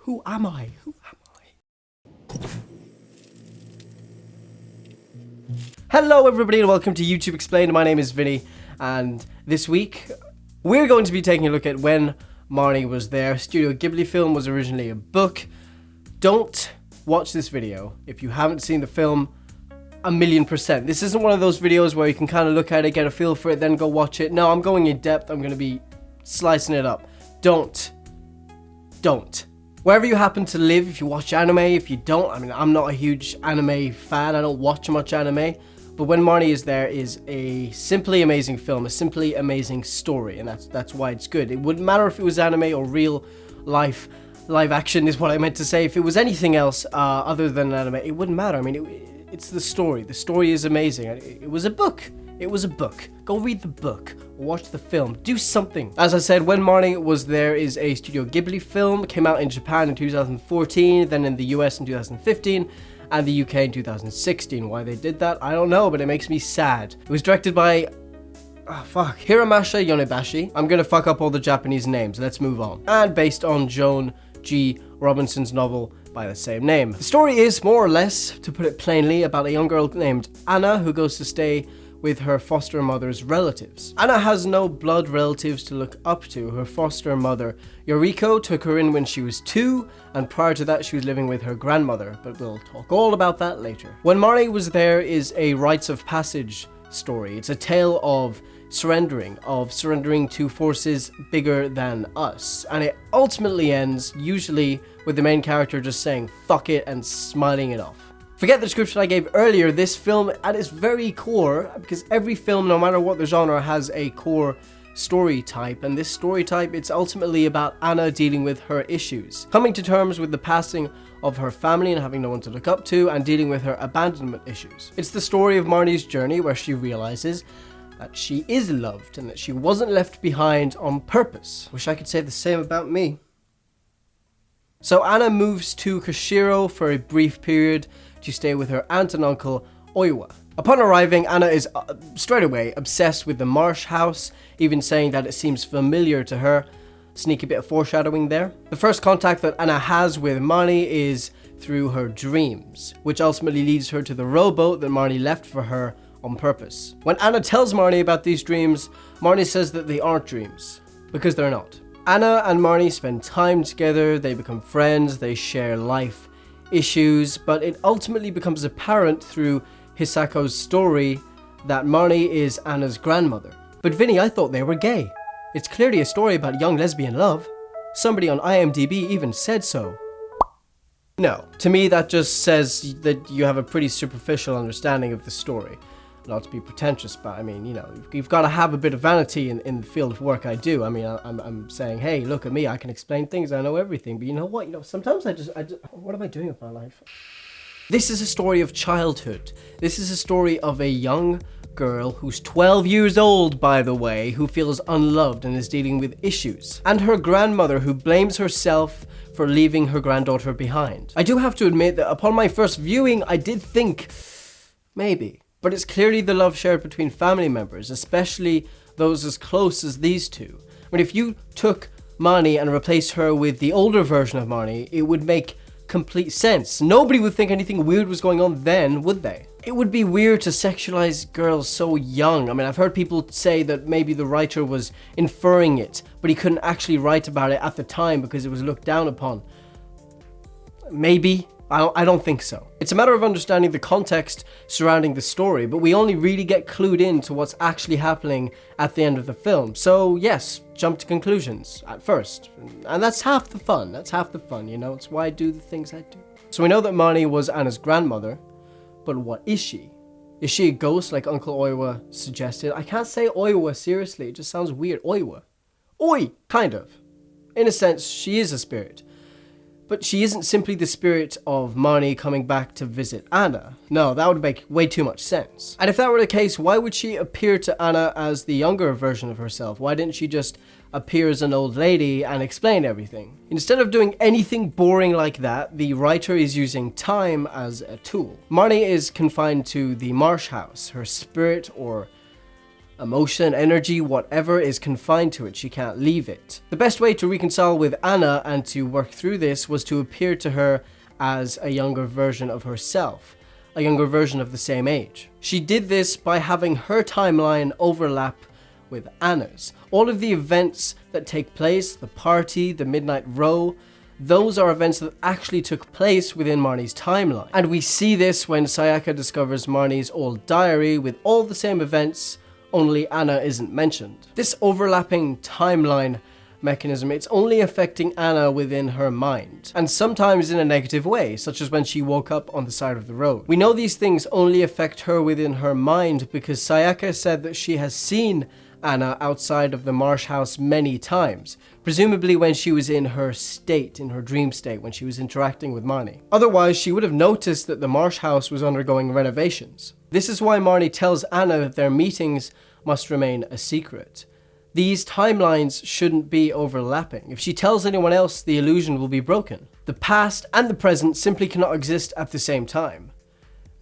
Who am I? Who am I? Hello everybody and welcome to YouTube Explained. My name is Vinny and this week we're going to be taking a look at When Marnie Was There. Studio Ghibli film was originally a book. Don't watch this video if you haven't seen the film 1,000,000%. This isn't one of those videos where you can kind of look at it, get a feel for it, then go watch it. No, I'm going in depth. I'm going to be slicing it up. Don't. Wherever you happen to live, if you watch anime, if you don't, I mean, I'm not a huge anime fan. I don't watch much anime. But When Marnie Is There is a simply amazing film, a simply amazing story, and that's why it's good. It wouldn't matter if it was anime or real life, live action is what I meant to say. If it was anything else other than anime, it wouldn't matter. I mean, it's the story. The story is amazing. It was a book. It was a book. Go read the book. Watch the film. Do something. As I said, When Marnie Was There is a Studio Ghibli film. It came out in Japan in 2014, then in the US in 2015, and the UK in 2016. Why they did that, I don't know, but it makes me sad. It was directed by Hiramasa Yonebashi. I'm gonna fuck up all the Japanese names. Let's move on. And based on Joan G. Robinson's novel by the same name. The story is, more or less, to put it plainly, about a young girl named Anna who goes to stay with her foster mother's relatives. Anna has no blood relatives to look up to. Her foster mother, Yoriko, took her in when she was 2, and prior to that she was living with her grandmother, but we'll talk all about that later. When Marnie Was There is a rites of passage story. It's a tale of surrendering to forces bigger than us, and it ultimately ends, usually, with the main character just saying fuck it and smiling it off. Forget the description I gave earlier. This film, at its very core, because every film, no matter what the genre, has a core story type, and this story type, it's ultimately about Anna dealing with her issues, coming to terms with the passing of her family and having no one to look up to, and dealing with her abandonment issues. It's the story of Marnie's journey where she realizes that she is loved and that she wasn't left behind on purpose. Wish I could say the same about me. So Anna moves to Kashiro for a brief period to stay with her aunt and uncle, Oiwa. Upon arriving, Anna is straight away obsessed with the Marsh house, even saying that it seems familiar to her. Sneaky bit of foreshadowing there. The first contact that Anna has with Marnie is through her dreams, which ultimately leads her to the rowboat that Marnie left for her on purpose. When Anna tells Marnie about these dreams, Marnie says that they aren't dreams, because they're not. Anna and Marnie spend time together, they become friends, they share life issues, but it ultimately becomes apparent through Hisako's story that Marnie is Anna's grandmother. But Vinny, I thought they were gay. It's clearly a story about young lesbian love. Somebody on IMDb even said so. No, to me that just says that you have a pretty superficial understanding of the story. Not to be pretentious, but I mean, you know, you've got to have a bit of vanity in the field of work I do. I mean, I'm saying, hey, look at me, I can explain things, I know everything. But you know what? You know, sometimes I just what am I doing with my life? This is a story of childhood. This is a story of a young girl who's 12 years old, by the way, who feels unloved and is dealing with issues. And her grandmother who blames herself for leaving her granddaughter behind. I do have to admit that upon my first viewing, I did think, maybe. But it's clearly the love shared between family members, especially those as close as these two. I mean, if you took Marnie and replaced her with the older version of Marnie, it would make complete sense. Nobody would think anything weird was going on then, would they? It would be weird to sexualize girls so young. I mean, I've heard people say that maybe the writer was inferring it, but he couldn't actually write about it at the time because it was looked down upon. Maybe. I don't think so. It's a matter of understanding the context surrounding the story, but we only really get clued in to what's actually happening at the end of the film. So yes, jump to conclusions at first. And that's half the fun. That's half the fun, you know? It's why I do the things I do. So we know that Marnie was Anna's grandmother, but what is she? Is she a ghost like Uncle Oiwa suggested? I can't say Oiwa, seriously. It just sounds weird. Oiwa. Oi! Kind of. In a sense, she is a spirit. But she isn't simply the spirit of Marnie coming back to visit Anna. No, that would make way too much sense. And if that were the case, why would she appear to Anna as the younger version of herself? Why didn't she just appear as an old lady and explain everything? Instead of doing anything boring like that, the writer is using time as a tool. Marnie is confined to the Marsh house. Her spirit, or Emotion, energy, whatever is confined to it, she can't leave it. The best way to reconcile with Anna and to work through this was to appear to her as a younger version of herself, a younger version of the same age. She did this by having her timeline overlap with Anna's. All of the events that take place, the party, the midnight row, those are events that actually took place within Marnie's timeline. And we see this when Sayaka discovers Marnie's old diary with all the same events, only Anna isn't mentioned. This overlapping timeline mechanism, it's only affecting Anna within her mind, and sometimes in a negative way, such as when she woke up on the side of the road. We know these things only affect her within her mind because Sayaka said that she has seen Anna outside of the Marsh house many times, presumably when she was in her state, in her dream state, when she was interacting with Marnie. Otherwise, she would have noticed that the Marsh house was undergoing renovations. This is why Marnie tells Anna that their meetings must remain a secret. These timelines shouldn't be overlapping. If she tells anyone else, the illusion will be broken. The past and the present simply cannot exist at the same time,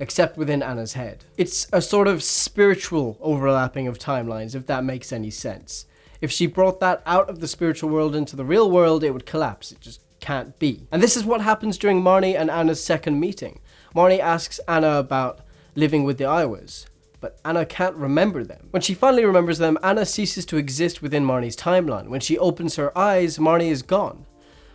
except within Anna's head. It's a sort of spiritual overlapping of timelines, if that makes any sense. If she brought that out of the spiritual world into the real world, it would collapse. It just can't be. And this is what happens during Marnie and Anna's second meeting. Marnie asks Anna about living with the Iowas, but Anna can't remember them. When she finally remembers them, Anna ceases to exist within Marnie's timeline. When she opens her eyes, Marnie is gone.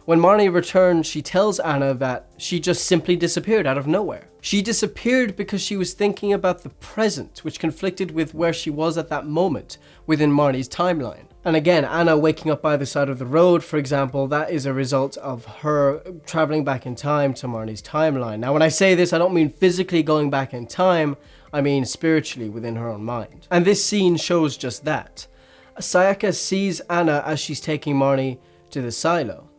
When Marnie returns, she tells Anna that she just simply disappeared out of nowhere. She disappeared because she was thinking about the present, which conflicted with where she was at that moment within Marnie's timeline. And again, Anna waking up by the side of the road, for example, that is a result of her traveling back in time to Marnie's timeline. Now, when I say this, I don't mean physically going back in time, I mean spiritually within her own mind. And this scene shows just that. Sayaka sees Anna as she's taking Marnie to the silo.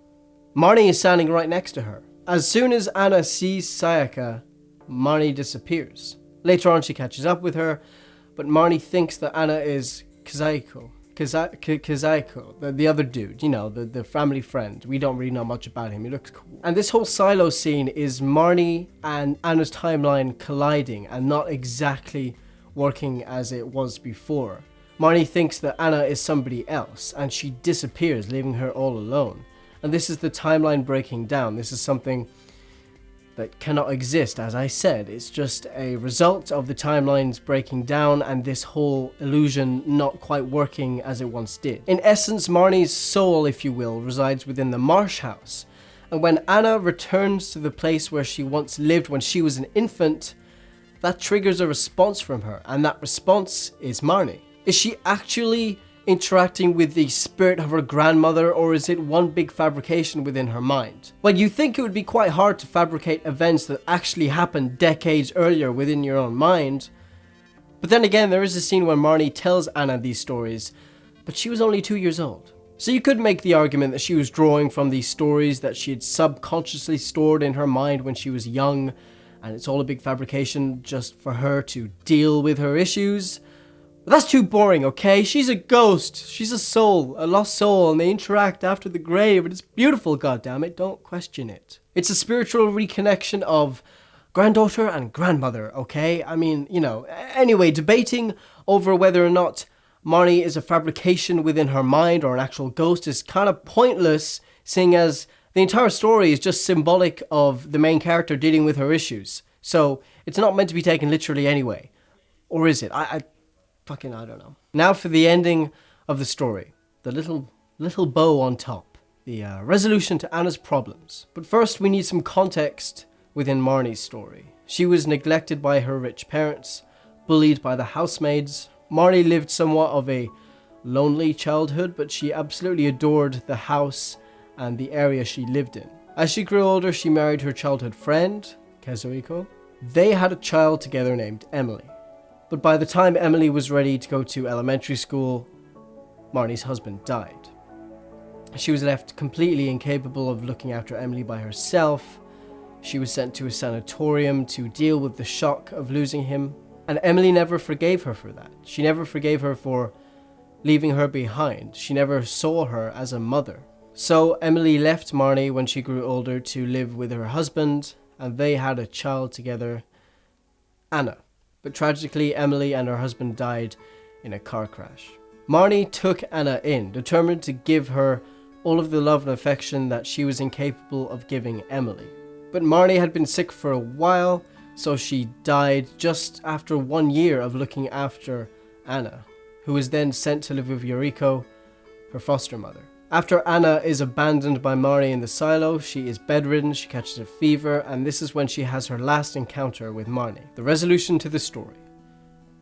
Marnie is standing right next to her. As soon as Anna sees Sayaka, Marnie disappears. Later on, she catches up with her, but Marnie thinks that Anna is Kazaiko, the other dude, you know, the family friend. We don't really know much about him. He looks cool. And this whole silo scene is Marnie and Anna's timeline colliding and not exactly working as it was before. Marnie thinks that Anna is somebody else, and she disappears, leaving her all alone. And this is the timeline breaking down. This is something that cannot exist, as I said. It's just a result of the timelines breaking down and this whole illusion not quite working as it once did. In essence, Marnie's soul, if you will, resides within the Marsh house. And when Anna returns to the place where she once lived when she was an infant, that triggers a response from her, and that response is Marnie. Is she actually interacting with the spirit of her grandmother, or is it one big fabrication within her mind? Well, you think it would be quite hard to fabricate events that actually happened decades earlier within your own mind. But then again, there is a scene where Marnie tells Anna these stories, but she was only 2 years old. So you could make the argument that she was drawing from these stories that she had subconsciously stored in her mind when she was young, and it's all a big fabrication just for her to deal with her issues. But that's too boring, okay? She's a ghost. She's a soul, a lost soul, and they interact after the grave, and it's beautiful, goddammit. Don't question it. It's a spiritual reconnection of granddaughter and grandmother, okay? I mean, you know, anyway, debating over whether or not Marnie is a fabrication within her mind or an actual ghost is kind of pointless, seeing as the entire story is just symbolic of the main character dealing with her issues. So it's not meant to be taken literally anyway. Or is it? I don't know. Now for the ending of the story. The little bow on top. The resolution to Anna's problems. But first we need some context within Marnie's story. She was neglected by her rich parents, bullied by the housemaids. Marnie lived somewhat of a lonely childhood, but she absolutely adored the house and the area she lived in. As she grew older, she married her childhood friend, Kazuhiko. They had a child together named Emily. But by the time Emily was ready to go to elementary school, Marnie's husband died. She was left completely incapable of looking after Emily by herself. She was sent to a sanatorium to deal with the shock of losing him. And Emily never forgave her for that. She never forgave her for leaving her behind. She never saw her as a mother. So Emily left Marnie when she grew older to live with her husband, and they had a child together, Anna. But tragically, Emily and her husband died in a car crash. Marnie took Anna in, determined to give her all of the love and affection that she was incapable of giving Emily. But Marnie had been sick for a while, so she died just after 1 year of looking after Anna, who was then sent to live with Yoriko, her foster mother. After Anna is abandoned by Marnie in the silo, she is bedridden, she catches a fever, and this is when she has her last encounter with Marnie. The resolution to the story.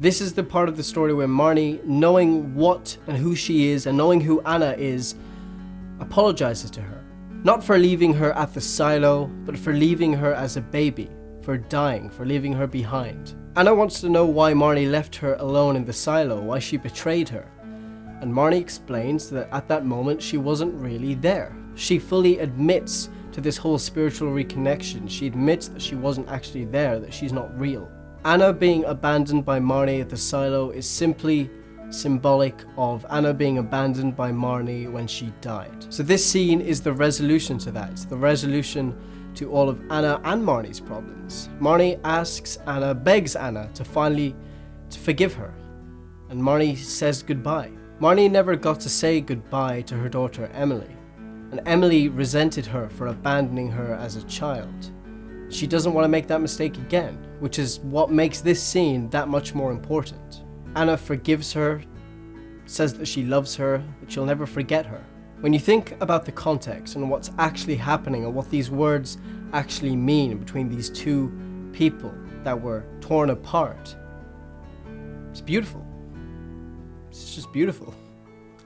This is the part of the story where Marnie, knowing what and who she is and knowing who Anna is, apologizes to her. Not for leaving her at the silo, but for leaving her as a baby, for dying, for leaving her behind. Anna wants to know why Marnie left her alone in the silo, why she betrayed her. And Marnie explains that at that moment she wasn't really there. She fully admits to this whole spiritual reconnection. She admits that she wasn't actually there, that she's not real. Anna being abandoned by Marnie at the silo is simply symbolic of Anna being abandoned by Marnie when she died. So this scene is the resolution to that. It's the resolution to all of Anna and Marnie's problems. Marnie asks Anna, begs Anna to forgive her. And Marnie says goodbye. Marnie never got to say goodbye to her daughter Emily. And Emily resented her for abandoning her as a child. She doesn't want to make that mistake again, which is what makes this scene that much more important. Anna forgives her, says that she loves her, but she'll never forget her. When you think about the context and what's actually happening and what these words actually mean between these two people that were torn apart, it's beautiful. It's just beautiful.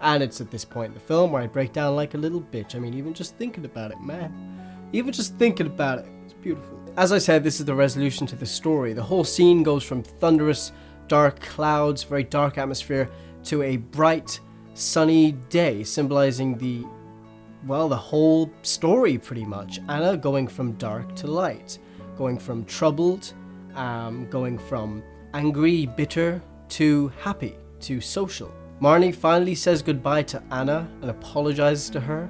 And it's at this point in the film where I break down like a little bitch. I mean, even just thinking about it, man. Even just thinking about it, it's beautiful. As I said, this is the resolution to the story. The whole scene goes from thunderous, dark clouds, very dark atmosphere, to a bright, sunny day, symbolizing the whole story pretty much. Anna going from dark to light, going from troubled, going from angry, bitter, to happy, to social. Marnie finally says goodbye to Anna and apologizes to her.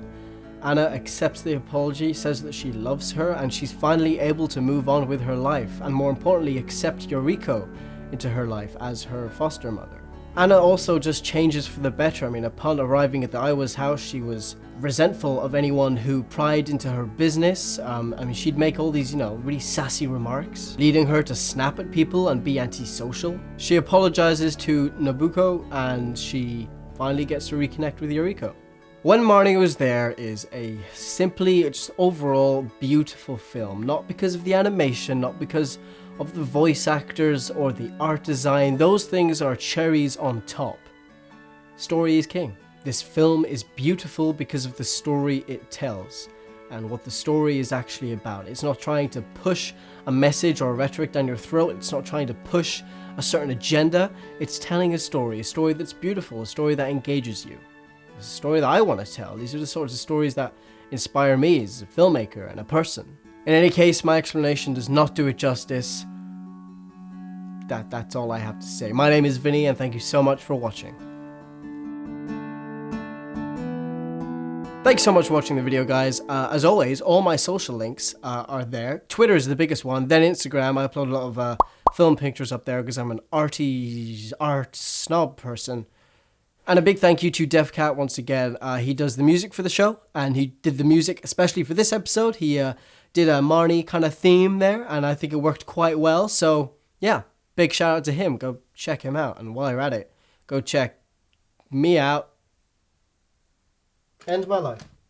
Anna accepts the apology, says that she loves her, and she's finally able to move on with her life, and more importantly, accept Yoriko into her life as her foster mother. Anna also just changes for the better. I mean, upon arriving at the Iowa's house, she was resentful of anyone who pried into her business. She'd make all these, really sassy remarks, leading her to snap at people and be antisocial. She apologizes to Nobuko, and she finally gets to reconnect with Yoriko. When Marnie Was There is a simply, just overall beautiful film. Not because of the animation, not because of the voice actors or the art design. Those things are cherries on top. Story is king. This film is beautiful because of the story it tells and what the story is actually about. It's not trying to push a message or a rhetoric down your throat. It's not trying to push a certain agenda. It's telling a story that's beautiful, a story that engages you. It's a story that I want to tell. These are the sorts of stories that inspire me as a filmmaker and a person. In any case, my explanation does not do it justice. That's all I have to say. My name is Vinny, and thank you so much for watching. Thanks so much for watching the video, guys. As always, all my social links are there. Twitter is the biggest one, then Instagram. I upload a lot of film pictures up there because I'm an art snob person. And a big thank you to DevCat once again. He does the music for the show, and he did the music especially for this episode. He did a Marnie kind of theme there, and I think it worked quite well. So yeah, big shout out to him. Go check him out. And while you're at it, go check me out. End my life.